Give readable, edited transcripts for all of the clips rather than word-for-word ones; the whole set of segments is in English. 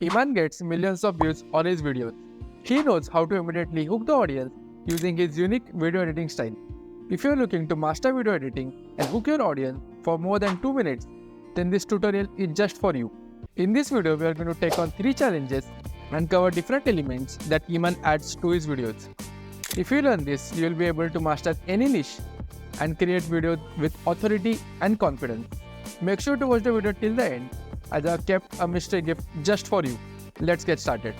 Iman gets millions of views on his videos. He knows how to immediately hook the audience using his unique video editing style. If you're looking to master video editing and hook your audience for more than 2 minutes, then this tutorial is just for you. In this video, we are going to take on 3 challenges and cover different elements that Iman adds to his videos. If you learn this, you will be able to master any niche and create videos with authority and confidence. Make sure to watch the video till the end, as I have kept a mystery gift just for you. Let's get started.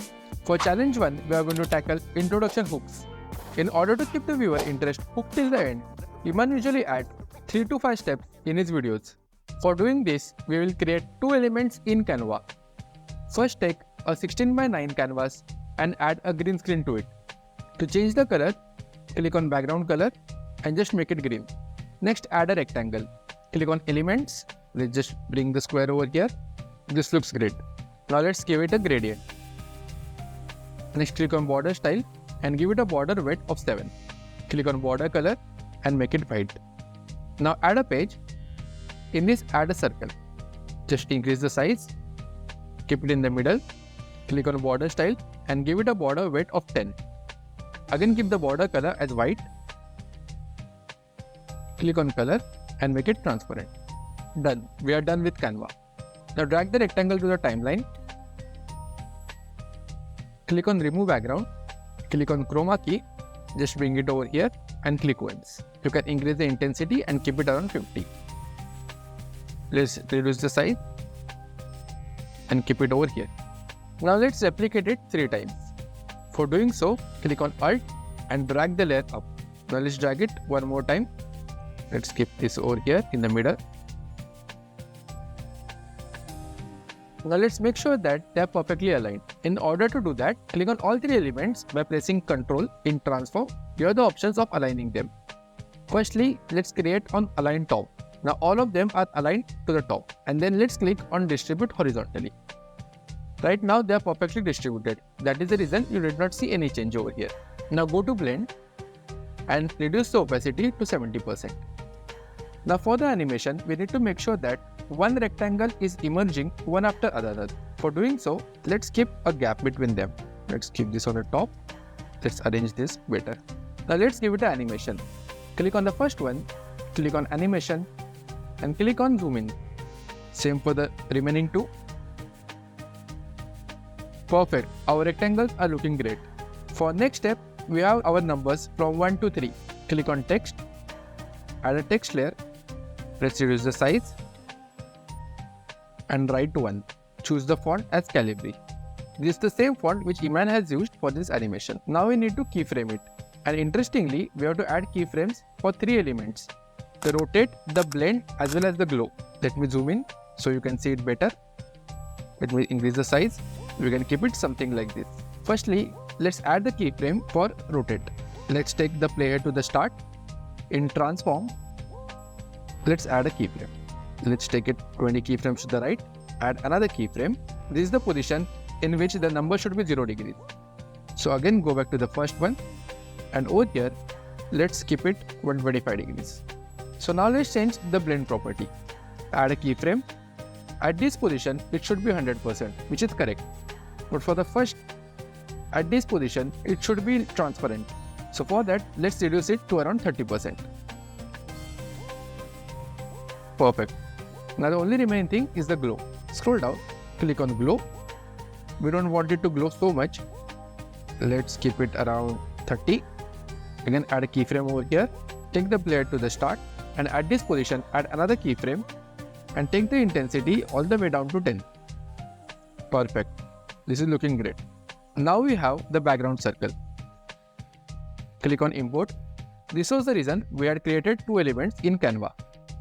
For challenge 1, we are going to tackle introduction hooks. In order to keep the viewer interest hooked till the end, Iman usually adds 3 to 5 steps in his videos. For doing this, we will create 2 elements in Canva. First, take a 16:9 canvas and add a green screen to it. To change the color, click on background color and just make it green. Next, add a rectangle. Click on elements. Let's just bring the square over here. This looks great. Now let's give it a gradient. Next, click on border style and give it a border width of 7. Click on border color and make it white. Now add a page. In this, add a circle. Just increase the size. Keep it in the middle. Click on border style and give it a border width of 10. Again, keep the border color as white. Click on color and make it transparent. Done. We are done with Canva. Now drag the rectangle to the timeline. Click on remove background. Click on chroma key. Just bring it over here and click once. You can increase the intensity and keep it around 50. Let's reduce the size and keep it over here. Now let's replicate it 3 times. For doing so, click on Alt and drag the layer up. Now let's drag it one more time. Let's keep this over here in the middle. Now let's make sure that they are perfectly aligned. In order to do that, click on all 3 elements by pressing Ctrl in transform. Here are the options of aligning them. Firstly, let's create on align top. Now all of them are aligned to the top, and then let's click on distribute horizontally. Right now they are perfectly distributed. That is the reason you did not see any change over here. Now go to blend and reduce the opacity to 70%. Now for the animation, we need to make sure that one rectangle is emerging one after another. For doing so, let's keep a gap between them. Let's keep this on the top. Let's arrange this better. Now let's give it an animation. Click on the first one, click on animation and click on zoom in. Same for the remaining 2. Perfect. Our rectangles are looking great. For next step, we have our numbers from 1 to 3. Click on text, add a text layer. Let's reduce the size and write 1. Choose the font as Calibri. This is the same font which Iman has used for this animation. Now we need to keyframe it. And interestingly, we have to add keyframes for 3 elements: the rotate, the blend as well as the glow. Let me zoom in so you can see it better. Let me increase the size. We can keep it something like this. Firstly, let's add the keyframe for rotate. Let's take the player to the start. In transform, let's add a keyframe. Let's take it 20 keyframes to the right. Add another keyframe. This is the position in which the number should be 0 degrees. So again, go back to the first one. And over here, let's keep it 125 degrees. So now let's change the blend property. Add a keyframe. At this position, it should be 100%, which is correct. But for the first, at this position, it should be transparent. So for that, let's reduce it to around 30%. Perfect. Now the only remaining thing is the glow. Scroll down, click on glow. We don't want it to glow so much. Let's keep it around 30. Again, add a keyframe over here. Take the player to the start and at this position, add another keyframe and take the intensity all the way down to 10. Perfect. This is looking great. Now we have the background circle. Click on import. This was the reason we had created 2 elements in Canva.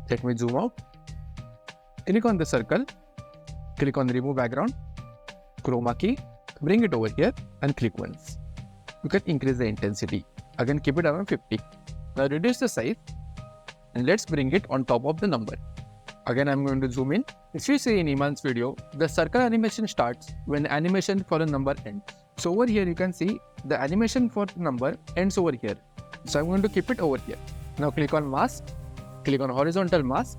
Let me zoom out. Click on the circle. Click on remove background. Chroma key. Bring it over here and click once. You can increase the intensity. Again, keep it around 50. Now reduce the size and let's bring it on top of the number. Again, I'm going to zoom in. If you see in Iman's video, the circle animation starts when the animation for a number ends. So over here, you can see the animation for number ends over here. So I'm going to keep it over here. Now click on mask, click on horizontal mask,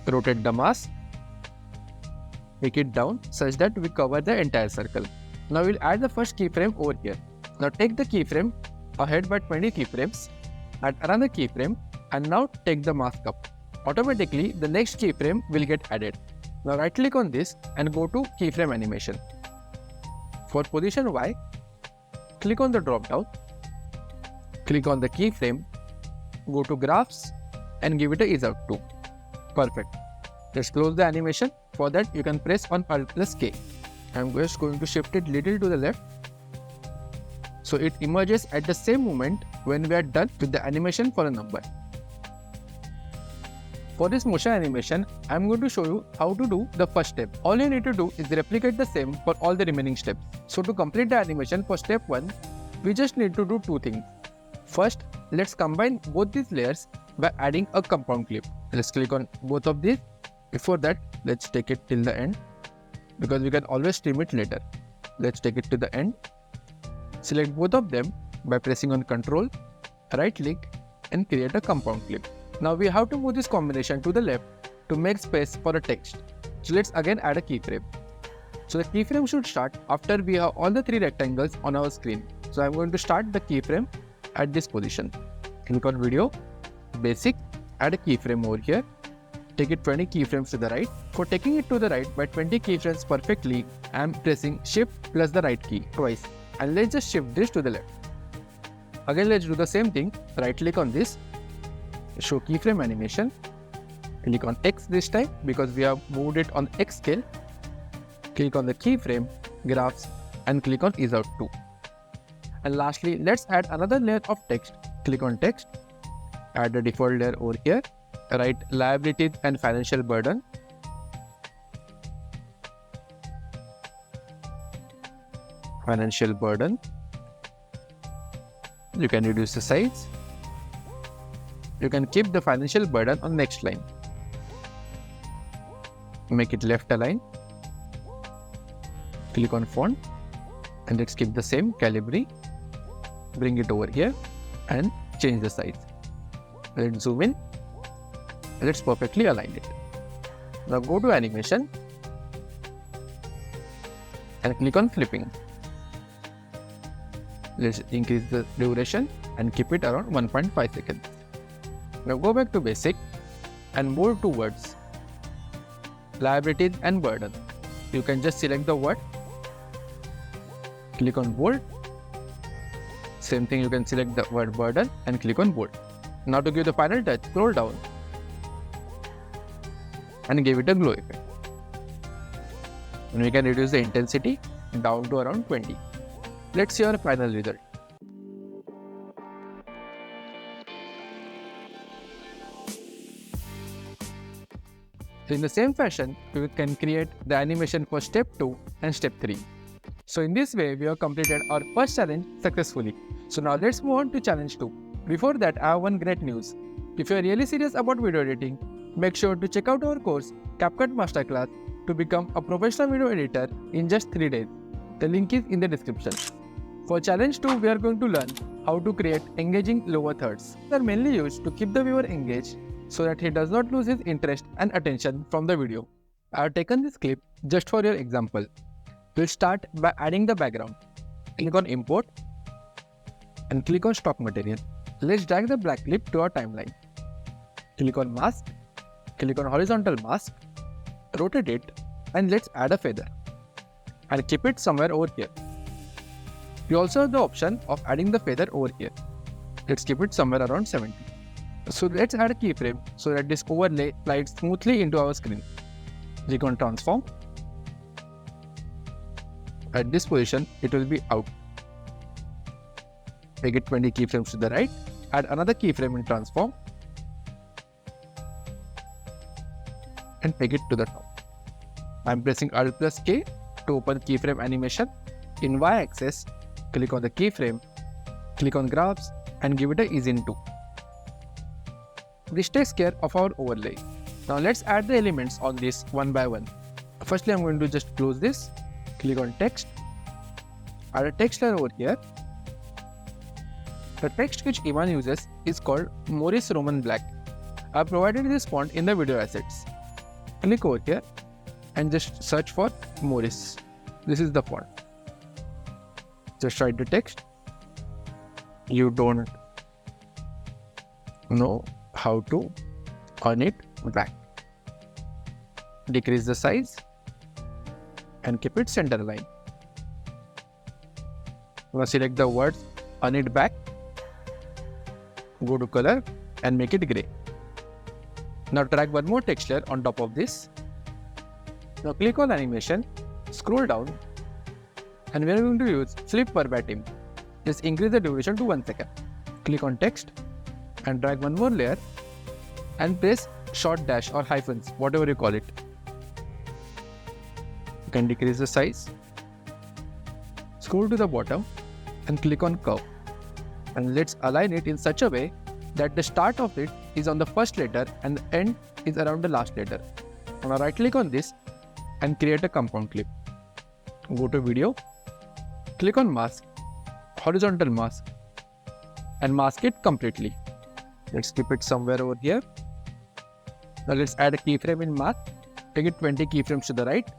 rotate the mask. Take it down such that we cover the entire circle. Now we'll add the first keyframe over here. Now take the keyframe ahead by 20 keyframes, add another keyframe, and now take the mask up. Automatically, the next keyframe will get added. Now right click on this and go to keyframe animation. For position Y, click on the drop down, click on the keyframe, go to graphs and give it a ease out to. Perfect. Let's close the animation. For that, you can press on Alt+K. I'm just going to shift it little to the left, so it emerges at the same moment when we are done with the animation for a number. For this motion animation, I'm going to show you how to do the first step. All you need to do is replicate the same for all the remaining steps. So to complete the animation for step 1, we just need to do two things. First, let's combine both these layers by adding a compound clip. Let's click on both of these. Before that, let's take it till the end, because we can always trim it later. Let's take it to the end. Select both of them by pressing on Ctrl, right click and create a compound clip. Now we have to move this combination to the left to make space for a text. So let's again add a keyframe. So the keyframe should start after we have all the three rectangles on our screen. So I'm going to start the keyframe at this position. Click on Video, Basic, add a keyframe over here. Take it 20 keyframes to the right. For taking it to the right by 20 keyframes perfectly, I am pressing Shift plus the right key twice. And let's just shift this to the left. Again, let's do the same thing. Right click on this, show keyframe animation. Click on X this time because we have moved it on X scale. Click on the keyframe, graphs, and click on ease out to. And lastly, let's add another layer of text. Click on text, add the default layer over here. Write liabilities and financial burden. Financial burden. You can reduce the size. You can keep the financial burden on next line. Make it left align. Click on font and let's keep the same Calibri. Bring it over here and change the size. Let's zoom in. Let's perfectly align it. Now go to animation and click on flipping. Let's increase the duration and keep it around 1.5 seconds. Now go back to basic and move to words, liabilities and burden. You can just select the word, click on bold. Same thing, you can select the word burden and click on bold. Now to give the final touch, scroll down and give it a glow effect. And we can reduce the intensity down to around 20. Let's see our final result. So in the same fashion, we can create the animation for step 2 and step 3. So in this way, we have completed our first challenge successfully. So now let's move on to challenge 2. Before that, I have one great news. If you are really serious about video editing, make sure to check out our course, Capcut Masterclass, to become a professional video editor in just 3 days. The link is in the description. For challenge 2, we are going to learn how to create engaging lower thirds. They are mainly used to keep the viewer engaged so that he does not lose his interest and attention from the video. I have taken this clip just for your example. We'll start by adding the background. Click on Import and click on Stock Material. Let's drag the black clip to our timeline. Click on Mask, click on Horizontal Mask, rotate it, and let's add a feather. And keep it somewhere over here. We also have the option of adding the feather over here. Let's keep it somewhere around 70. So let's add a keyframe so that this overlay slides smoothly into our screen. Click on Transform. At this position, it will be out. Make it 20 keyframes to the right. Add another keyframe in Transform. And take it to the top. I'm pressing Alt+K to open keyframe animation. In Y-axis, click on the keyframe, click on Graphs and give it a ease in to. This takes care of our overlay. Now let's add the elements on this one by one. Firstly, I'm going to just close this. Click on Text. Add a text layer over here. The text which Iman uses is called Morris Roman Black. I have provided this font in the video assets. Click over here and just search for Morris. This is the font. Just write the text. You don't know how to earn it back. Decrease the size and keep it center line. Now select the words earn it back. Go to color and make it gray. Now drag one more texture on top of this. Now click on animation, scroll down, and we are going to use flip verbatim. Just increase the duration to 1 second. Click on text and drag one more layer and press short dash or hyphens, whatever you call it. You can decrease the size. Scroll to the bottom and click on curve. And let's align it in such a way that the start of it is on the first letter and the end is around the last letter. Now right click on this and create a compound clip. Go to video, click on mask, horizontal mask, and mask it completely. Let's keep it somewhere over here. Now let's add a keyframe in mask. Take it 20 keyframes to the right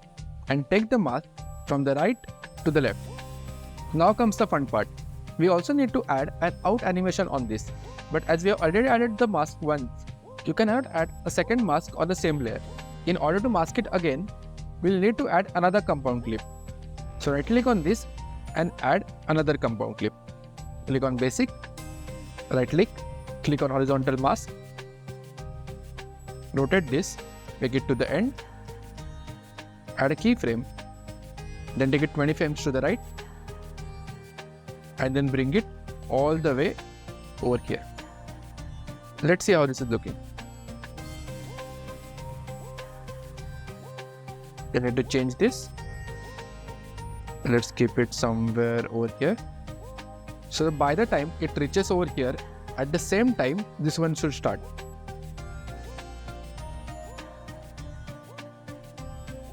and take the mask from the right to the left. Now comes the fun part. We also need to add an out animation on this. But as we have already added the mask once, you cannot add a second mask on the same layer. In order to mask it again, we'll need to add another compound clip. So right click on this and add another compound clip. Click on basic, right click on horizontal mask, rotate this, make it to the end, add a keyframe, then take it 20 frames to the right, and then bring it all the way over here. Let's see how this is looking. You need to change this. Let's keep it somewhere over here. So by the time it reaches over here, at the same time, this one should start.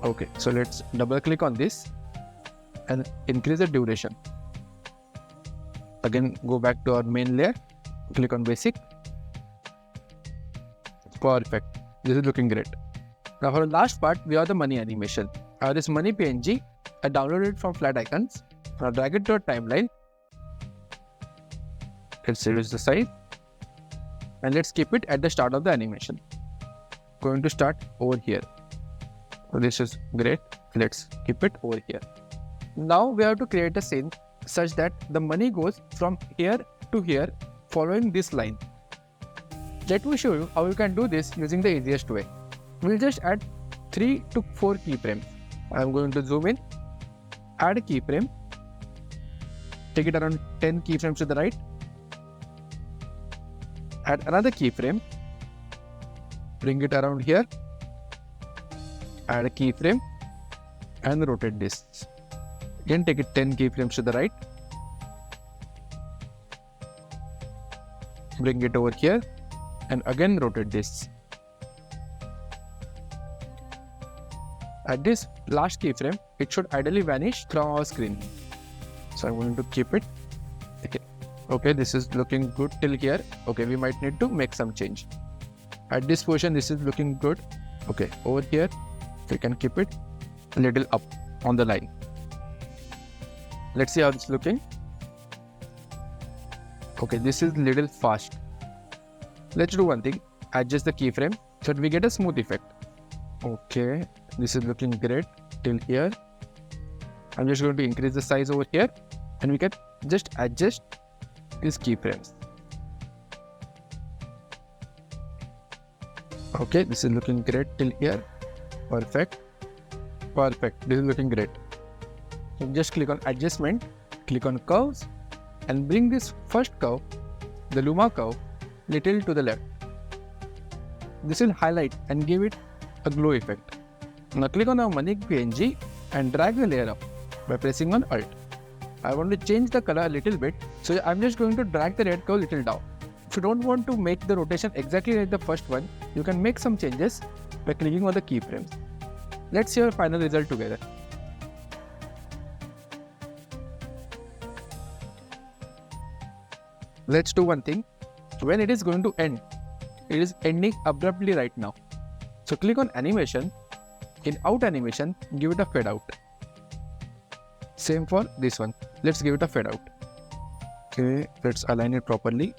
Okay, so let's double click on this and increase the duration. Again, go back to our main layer, click on basic. Perfect. This is looking great. Now for the last part, we have the money animation. I have this money PNG. I downloaded it from Flat Icons. Now drag it to a timeline. Let's reduce the size. And let's keep it at the start of the animation. Going to start over here. So this is great. Let's keep it over here. Now we have to create a scene such that the money goes from here to here following this line. Let me show you how you can do this using the easiest way. We'll just add 3 to 4 keyframes. I'm going to zoom in, add a keyframe, take it around 10 keyframes to the right, add another keyframe, bring it around here, add a keyframe and rotate this. Again take it 10 keyframes to the right, bring it over here and again rotate this. At this last keyframe, it should ideally vanish from our screen. So I'm going to keep it. Okay, this is looking good till here. Okay, we might need to make some change. At this position, this is looking good. Okay, over here, we can keep it a little up on the line. Let's see how it's looking. Okay, this is little fast. Let's do one thing. Adjust the keyframe so that we get a smooth effect. Okay, this is looking great till here. I'm just going to increase the size over here and we can just adjust these keyframes. Okay, this is looking great till here. Perfect. Perfect. This is looking great. So just click on adjustment, click on curves and bring this first curve, the Luma curve, little to the left. This will highlight and give it a glow effect. Now click on our money PNG and drag the layer up by pressing on Alt. I want to change the color a little bit, so I'm just going to drag the red curve little down. If you don't want to make the rotation exactly like the first one, you can make some changes by clicking on the keyframes. Let's see our final result together. Let's do one thing. When it is going to end, it is ending abruptly right now. So click on animation In out animation, give it a fade out. Same for this one. Let's give it a fade out. Okay, let's align it properly.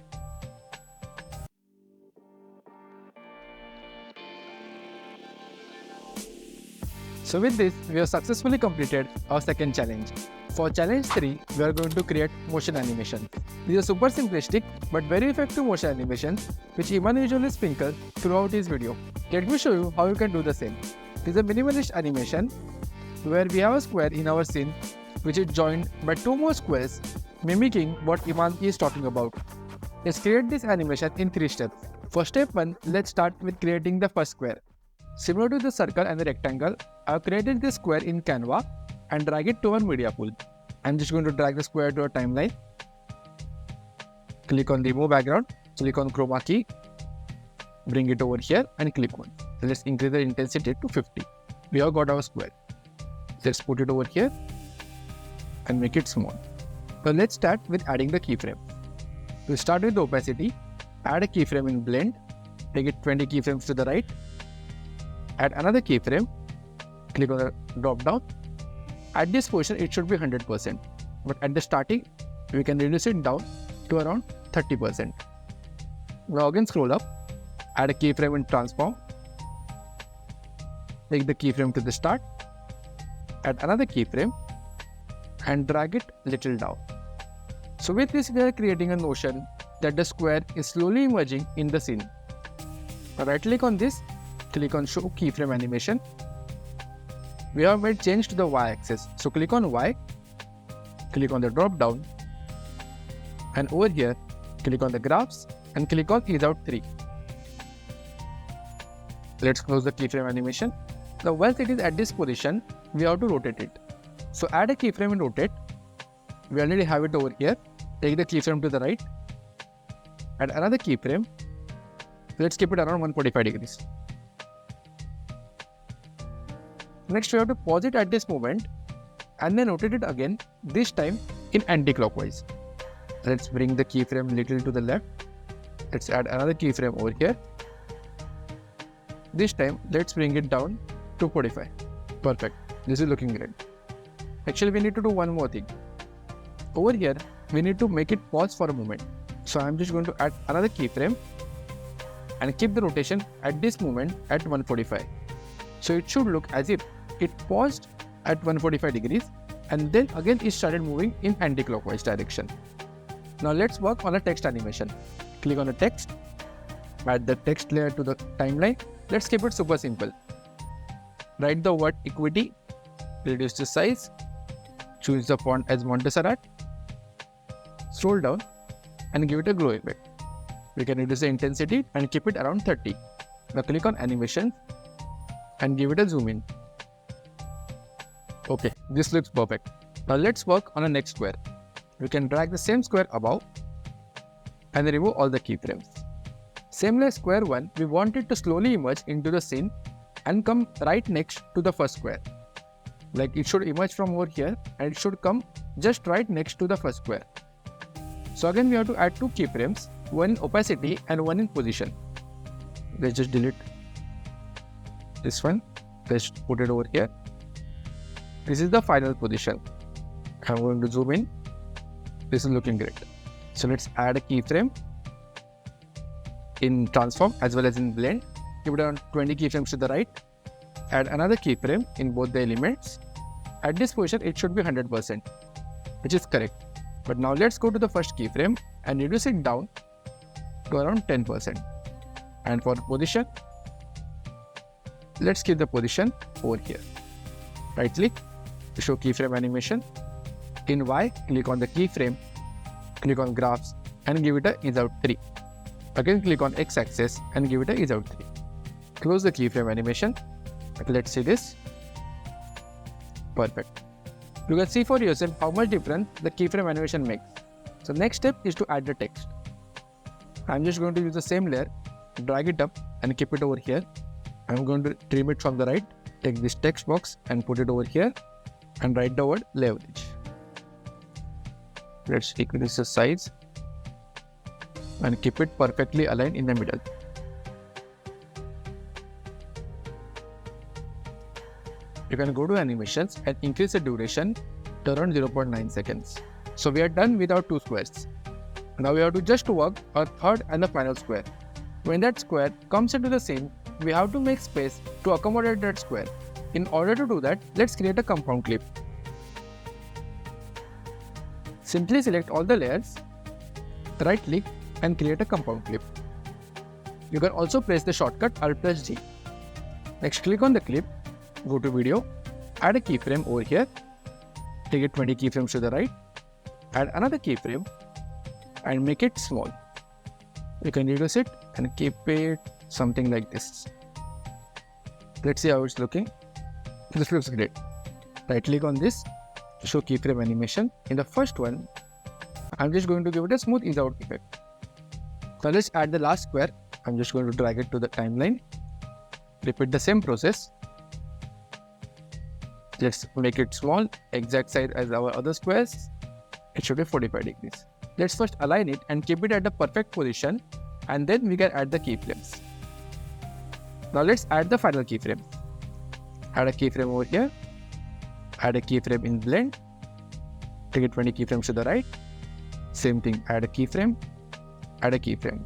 So with this, we have successfully completed our second challenge. For challenge 3, we are going to create motion animation. These are super simplistic but very effective motion animations which Iman usually sprinkles throughout his video. Let me show you how you can do the same. This is a minimalist animation where we have a square in our scene which is joined by 2 more squares mimicking what Iman is talking about. Let's create this animation in 3 steps. For step 1, let's start with creating the first square. Similar to the circle and the rectangle, I have created this square in Canva and drag it to our media pool. I'm just going to drag the square to a timeline. Click on remove background, click on chroma key, bring it over here and click on. So let's increase the intensity to 50. We have got our square. Let's put it over here and make it small. So let's start with adding the keyframe. To start with the opacity, add a keyframe in blend, take it 20 keyframes to the right, add another keyframe, click on the drop down. At this position it should be 100%, but at the starting we can reduce it down to around 30%. Now again scroll up, add a keyframe in transform, take the keyframe to the start, add another keyframe and drag it little down. So with this we are creating a notion that the square is slowly emerging in the scene. Now right click on this, click on show keyframe animation. We have made change to the y-axis. So click on y, click on the drop down and over here click on the graphs and click on ease out 3. Let's close the keyframe animation. Now once it is at this position, we have to rotate it. So add a keyframe and rotate. We already have it over here. Take the keyframe to the right, add another keyframe. Let's keep it around 145 degrees. Next we have to pause it at this moment and then rotate it again, this time in anti-clockwise. Let's bring the keyframe little to the left. Let's add another keyframe over here. This time let's bring it down to 45. Perfect. This is looking great. Actually we need to do one more thing. Over here we need to make it pause for a moment. So I'm just going to add another keyframe and keep the rotation at this moment at 145. So it should look as if it paused at 145 degrees and then again it started moving in anti-clockwise direction. Now let's work on a text animation. Click on the text, add the text layer to the timeline. Let's keep it super simple. Write the word equity, reduce the size, choose the font as Montserrat, scroll down and give it a glow effect. We can reduce the intensity and keep it around 30. Now click on animation and give it a zoom in. Okay, this looks perfect. Now let's work on a next square. We can drag the same square above and remove all the keyframes. Same like square 1, we want it to slowly emerge into the scene and come right next to the first square. Like it should emerge from over here and it should come just right next to the first square. So again we have to add 2 keyframes, one in opacity and one in position. Let's just delete this one. Let's put it over here. This is the final position. I'm going to zoom in. This is looking great. So let's add a keyframe in transform as well as in blend. Give it around 20 keyframes to the right. Add another keyframe in both the elements. At this position it should be 100%, which is correct. But now let's go to the first keyframe and reduce it down to around 10%. And for position, let's keep the position over here. Right click to show keyframe animation. In Y, click on the keyframe, click on graphs and give it a ease out 3. Again click on X axis and give it a ease out 3. Close the keyframe animation. Let's see this. Perfect. You can see for yourself how much difference the keyframe animation makes. So next step is to add the text. I'm just going to use the same layer, drag it up and keep it over here. I'm going to trim it from the right, take this text box and put it over here and write the word leverage. Let's increase the size and keep it perfectly aligned in the middle. you can go to animations and increase the duration to around 0.9 seconds. So we are done with our two squares. Now we have to just work our third and the final square. When that square comes into the scene, we have to make space to accommodate that square. In order to do that, let's create a compound clip. Simply select all the layers, right click and create a compound clip. You can also press the shortcut Alt+G. Next, click on the clip, go to video, add a keyframe over here, take it 20 keyframes to the right, add another keyframe and make it small. You can reduce it and keep it something like this. Let's see how it's looking. This looks great. Right click on this, show keyframe animation. In the first one, I'm just going to give it a smooth ease out effect. Now let's add the last square. I'm just going to drag it to the timeline. Repeat the same process. Let's make it small, exact size as our other squares. It should be 45 degrees. Let's first align it and keep it at the perfect position, and then we can add the keyframes. Now let's add the final keyframe. Add a keyframe over here. Add a keyframe in blend. Take it 20 keyframes to the right. Same thing, add a keyframe. Add a keyframe.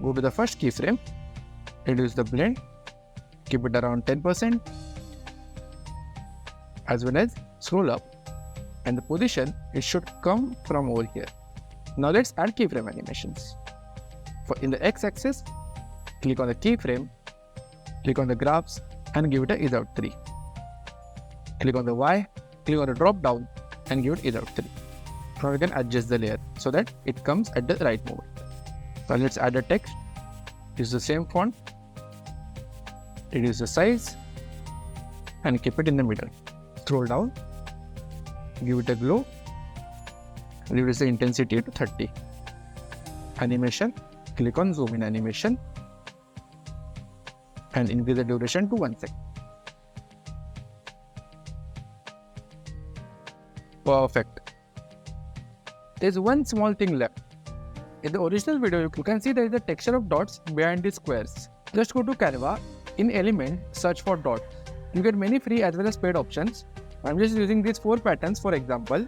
Go to the first keyframe. Reduce the blend. Keep it around 10%. As well as scroll up. And the position, it should come from over here. Now let's add keyframe animations. In the x-axis, click on the keyframe, click on the graphs and give it a ease out 3. Click on the y, click on the drop down and give it ease out 3. Now we can adjust the layer so that it comes at the right moment. Now let's add a text. Use the same font, reduce the size and keep it in the middle. Scroll down, give it a glow, reduce the intensity to 30. Animation, click on zoom in animation and increase the duration to 1 second. Perfect. There's one small thing left. In the original video, you can see there is a texture of dots behind the squares. Just go to Canva, in element, search for dots. You get many free as well as paid options. I'm just using these 4 patterns for example.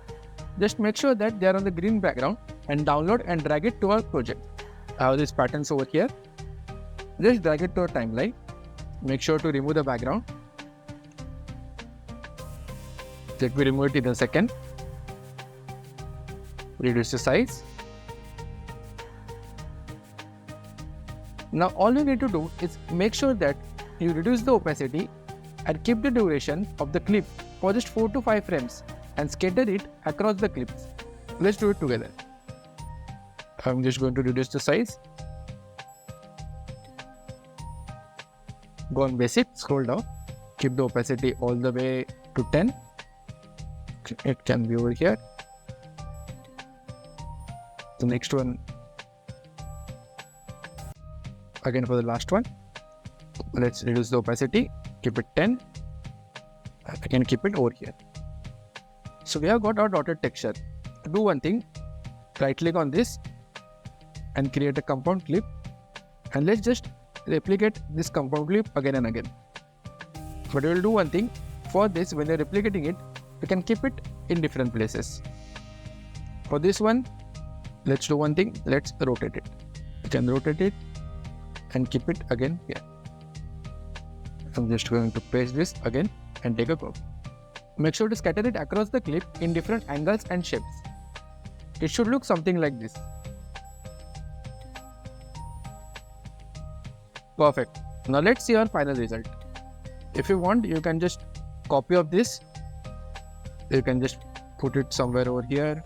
Just make sure that they are on the green background and download and drag it to our project. I have these patterns over here. Just drag it to our timeline. Make sure to remove the background. Let me remove it in a second. Reduce the size. Now all you need to do is make sure that you reduce the opacity and keep the duration of the clip for just 4 to 5 frames and scatter it across the clips. Let's do it together. I'm just going to reduce the size. Go on basic, scroll down, keep the opacity all the way to 10. It can be over here. The next one, again for the last one, let's reduce the opacity, keep it 10. I can keep it over here. So we have got our dotted texture. To do one thing, right click on this and create a compound clip, and let's just replicate this compound clip again and again. But we will do one thing. For this, when you're replicating it, you can keep it in different places. For this one, let's do one thing. Let's rotate it. You can rotate it and keep it again here. I'm just going to paste this again and take a curve. Make sure to scatter it across the clip in different angles and shapes. It should look something like this. Perfect. Now let's see our final result. If you want, you can just copy of this. You can just put it somewhere over here.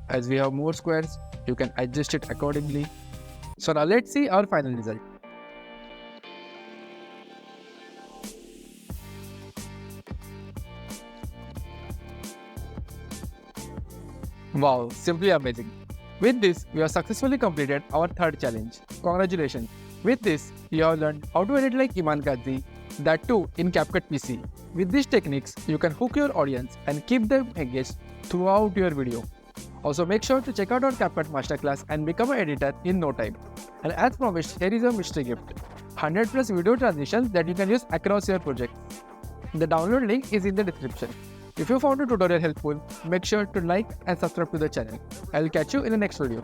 As we have more squares, you can adjust it accordingly. So now let's see our final result. Wow, simply amazing. With this, we have successfully completed our third challenge. Congratulations. With this, you have learned how to edit like Iman Gadzhi, that too in Capcut PC. With these techniques, you can hook your audience and keep them engaged throughout your video. Also, make sure to check out our Capcut Masterclass and become an editor in no time. And as promised, here is a mystery gift. 100+ video transitions that you can use across your project. The download link is in the description. If you found the tutorial helpful, make sure to like and subscribe to the channel. I will catch you in the next video.